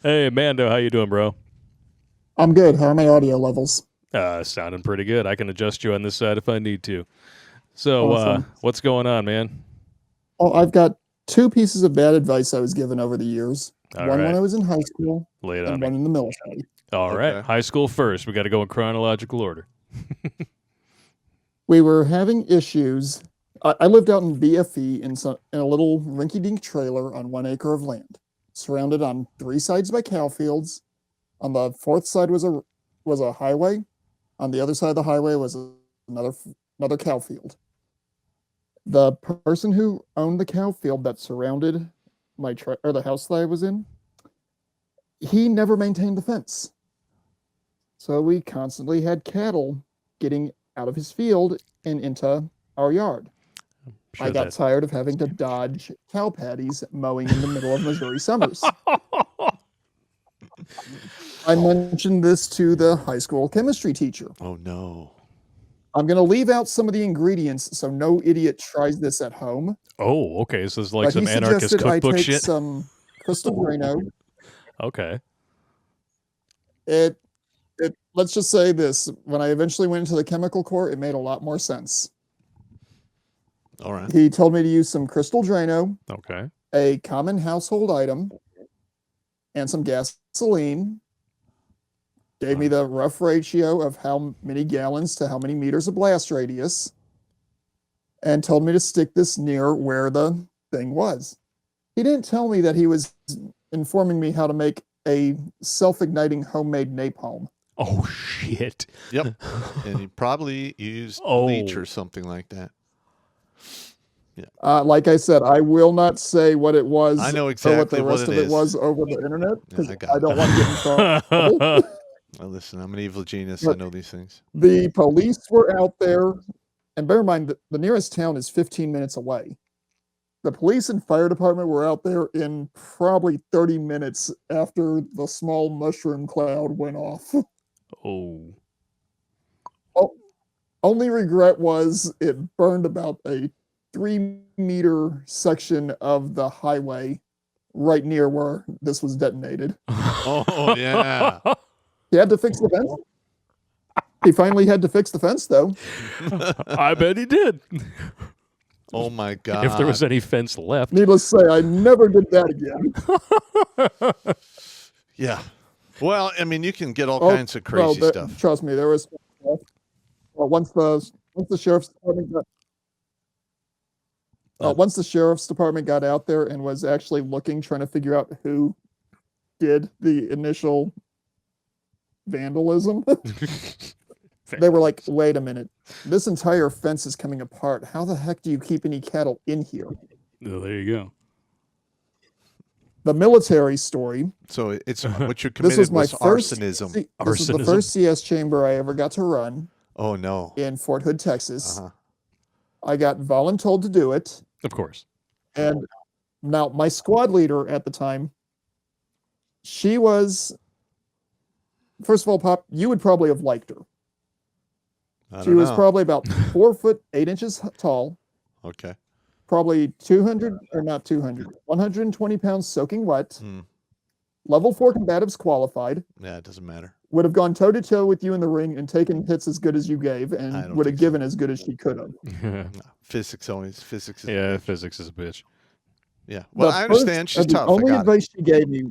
Hey, Mando, how you doing, bro? I'm good. How are my audio levels? Sounding pretty good. I can adjust you on this side if I need to. So, Awesome. what's going on, man? Oh, I've got two pieces of bad advice I was given over the years. All One when right, I was in high school lay it on and me. one in the military. All right, Okay. high school first. We got to go in chronological order. We were having issues. I lived out in BFE in a little rinky-dink trailer on 1 acre of land, surrounded on three sides by cow fields. On the fourth side was a highway. On the other side of the highway was another another cow field. The person who owned the cow field that surrounded or the house that I was in, he never maintained the fence. So we constantly had cattle getting out of his field and into our yard. I Sure got that. tired of having to dodge cow patties mowing in the middle of Missouri summers. I mentioned this to the high school chemistry teacher. Oh no. I'm going to leave out some of the ingredients so no idiot tries this at home. Oh, okay. So it's like But he some anarchist suggested I cookbook take shit. some crystal Drano. Okay. It let's just say this: when I eventually went into the chemical core, it made a lot more sense. All right. He told me to use some crystal Drano, Okay. a common household item, and some gasoline. Gave me the rough ratio of how many gallons to how many meters of blast radius, and told me to stick this near where the thing was. He didn't tell me that he was informing me how to make a self-igniting homemade napalm. Oh shit. Yep. And you probably used bleach Oh. or something like that. Like I said, I will not say what it was I know or what exactly the what rest it of it is. was over the internet Yeah, because I I got don't it. want to get in trouble. Well, listen, I'm an evil genius. I But know these things. the police were out there, and bear in mind that the nearest town is 15 minutes away. The police and fire department were out there in probably 30 minutes after the small mushroom cloud went off. Oh. Oh, only regret was it burned about a 3 meter section of the highway right near where this was detonated. Oh yeah. He had to fix the fence. He finally had to fix the fence, though. I bet he did. Oh my If there was God. any fence left. Needless to say, I never did that again. Yeah. Well, I mean, you can get all Oh, kinds of well, crazy stuff. trust me, there was. Well, once the sheriff's department got out there and was actually looking, trying to figure out who did the initial vandalism, they were like, "Wait a minute, this entire fence is coming apart. How the heck do you keep any cattle in here?" Oh, there you go. The military story. So it's what you This was committed my was first. arsonism. This was the Arsonism. first CS chamber I ever got to run Oh no. in Fort Hood, Texas. Uh-huh. I got voluntold to do it, Of course. and now my squad leader at the time, she was, first of all, Pop, you would probably have liked her. I She don't was know. probably about 4 foot 8 inches tall, Okay. probably 200 or not 200, 120 pounds soaking wet, Hmm. level 4 combatives qualified, Yeah, it doesn't matter. would have gone toe to toe with you in the ring and taken hits as good as you gave, I and don't would have think so. given as good as she could have. Yeah, No. Physics always. Physics is a bitch. physics is a bitch. Yeah. Well, I First, understand. She's the tough. I only got it. advice she gave me,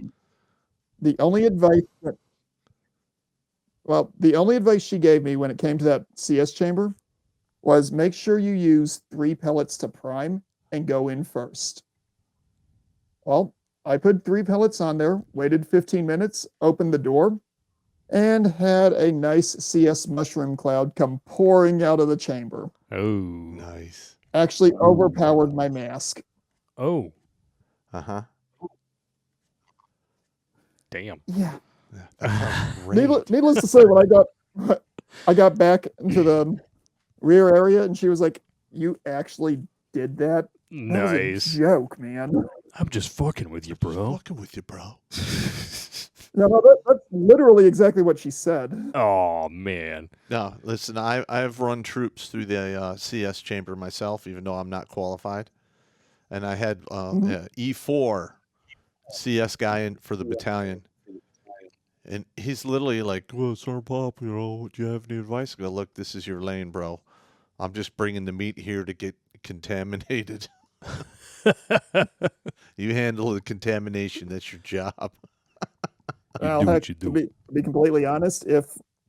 the only advice that, well, the only advice she gave me when it came to that CS chamber was make sure you use 3 pellets to prime and go in first. Well, I put 3 pellets on there, waited 15 minutes, opened the door, and had a nice CS mushroom cloud come pouring out of the chamber. Oh. Nice. Actually overpowered my mask. Oh. Uh-huh. Damn. Yeah. Yeah, that sounds great. Needless to say, when I got back into the rear area, and she was like, "You actually did that? That was a Nice. joke, man." I'm just fucking with you, Just bro. fucking with you, bro. No, that's literally exactly what she said. Oh man. No, listen, I've run troops through the CS chamber myself, even though I'm not qualified. And I had Mhm. E4 CS guy for the battalion. And he's literally like, well, Sir Pop, do you have any advice? I go, look, this is your lane, bro. I'm just bringing the meat here to get contaminated. You handle the contamination. That's your job. Well, do heck, what you do. To be completely honest, if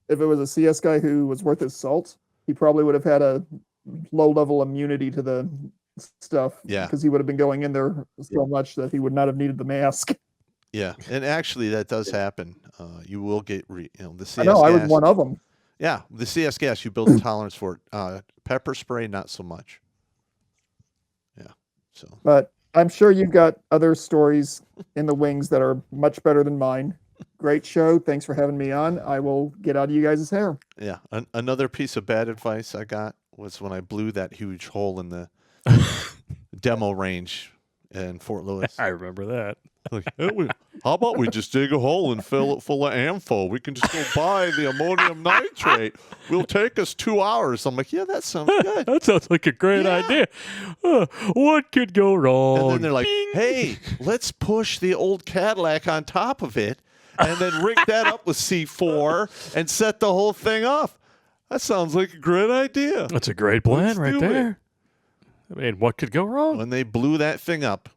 it was a CS guy who was worth his salt, he probably would have had a low level immunity to the stuff. Yeah. Because he would have been going in there so much that he would not have needed the mask. Yeah, and actually that does happen. You will get the CS I know, gas. I was one of them. Yeah, the CS gas, you build a tolerance for it. Pepper spray, not so much. Yeah, so. But I'm sure you've got other stories in the wings that are much better than mine. Great show. Thanks for having me on. I will get out of you guys' hair. Yeah, another piece of bad advice I got was when I blew that huge hole in the demo range in Fort Lewis. I remember that. Like, hey, how about we just dig a hole and fill it full of AMFO? We can just go buy the ammonium nitrate. Will take us 2 hours. I'm like, yeah, that sounds good. That sounds like a great idea. What could go wrong? And then they're like, Bing. hey, let's push the old Cadillac on top of it and then rig that up with C4 and set the whole thing off. That sounds like a great idea. That's a great plan Let's right do there. I mean, what could go wrong? When they blew that thing up,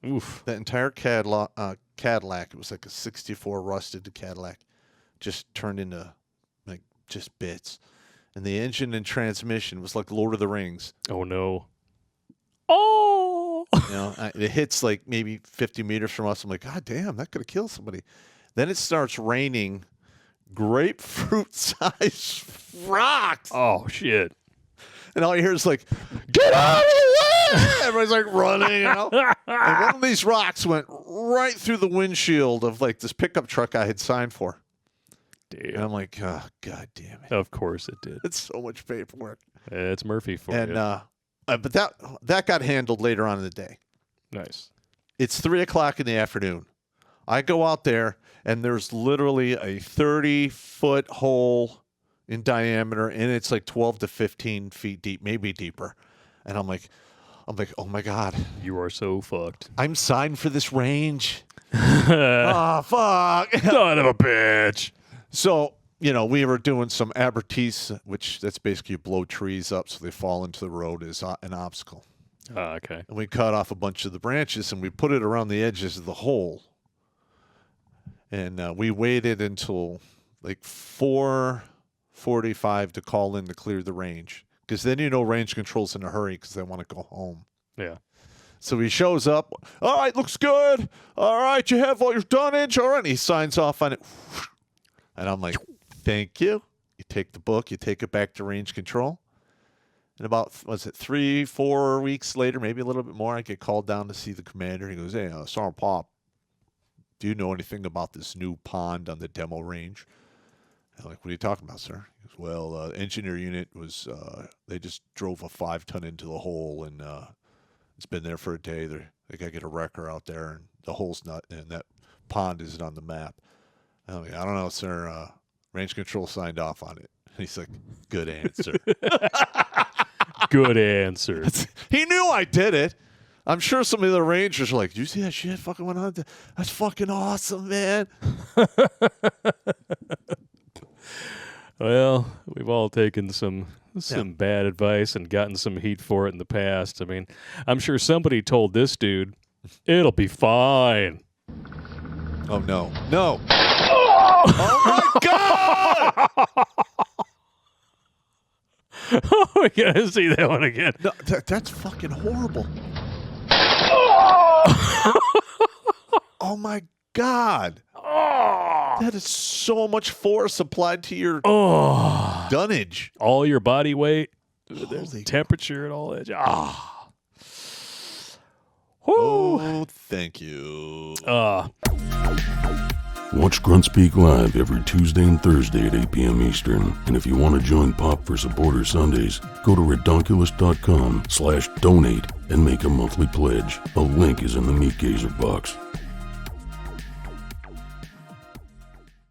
Oof. that entire Cadillac, it was like a 64 rusted Cadillac, just turned into like just bits. And the engine and transmission was like Lord of the Rings. Oh, no. Oh! It hits like maybe 50 meters from us. I'm like, God damn, that could have killed somebody. Then it starts raining grapefruit-sized rocks. Oh, shit. And all you hear is like, get out of the way! Everybody's like running, And one of these rocks went right through the windshield of like this pickup truck I had signed for. Damn. And I'm like, oh, God damn it. Of course it did. It's so much paperwork. It's Murphy for And you. but that got handled later on in the day. Nice. It's 3:00 in the afternoon. I go out there and there's literally a 30-foot hole in diameter, and it's like 12 to 15 feet deep, maybe deeper. And I'm like, oh my God, You are so fucked. I'm signed for this range. Son Oh, fuck. of a bitch. So, we were doing some abertise, which that's basically you blow trees up so they fall into the road as an obstacle. Okay. And we cut off a bunch of the branches and we put it around the edges of the hole. And we waited until like 4:45 to call in to clear the range. Because then range control's in a hurry because they want to go home. Yeah. So he shows up. All right, looks good. All right, you have all your tonnage. All right. And he signs off on it. And I'm like, thank you. You take the book. You take it back to range control. And about, 3-4 weeks later, maybe a little bit more, I get called down to see the commander. He goes, hey, Sergeant Pop, do you know anything about this new pond on the demo range? I'm like, what are you talking about, sir? He goes, well, engineer unit was, they just drove a 5-ton into the hole, and it's been there for a day. They got to get a wrecker out there, and the hole's not, and that pond isn't on the map. I'm like, I don't know, sir. Range control signed off on it. And he's like, good answer. Good answer. He knew I did it. I'm sure some of the Rangers are like, did you see that shit fucking went on? That's fucking awesome, man. Well, we've all taken some bad advice and gotten some heat for it in the past. I mean, I'm sure somebody told this dude, it'll be fine. Oh, no. No. Oh, my God! Oh, we gotta see that one again. No, that's fucking horrible. Oh, my God. That is so much force applied to your dunnage. All your body weight, there's Holy temperature and all that. Oh, thank you. Watch Grunt Speak live every Tuesday and Thursday at 8 p.m. Eastern. And if you want to join Pop for Supporter Sundays, go to redonkulous.com/donate and make a monthly pledge. A link is in the Meat Gazer box.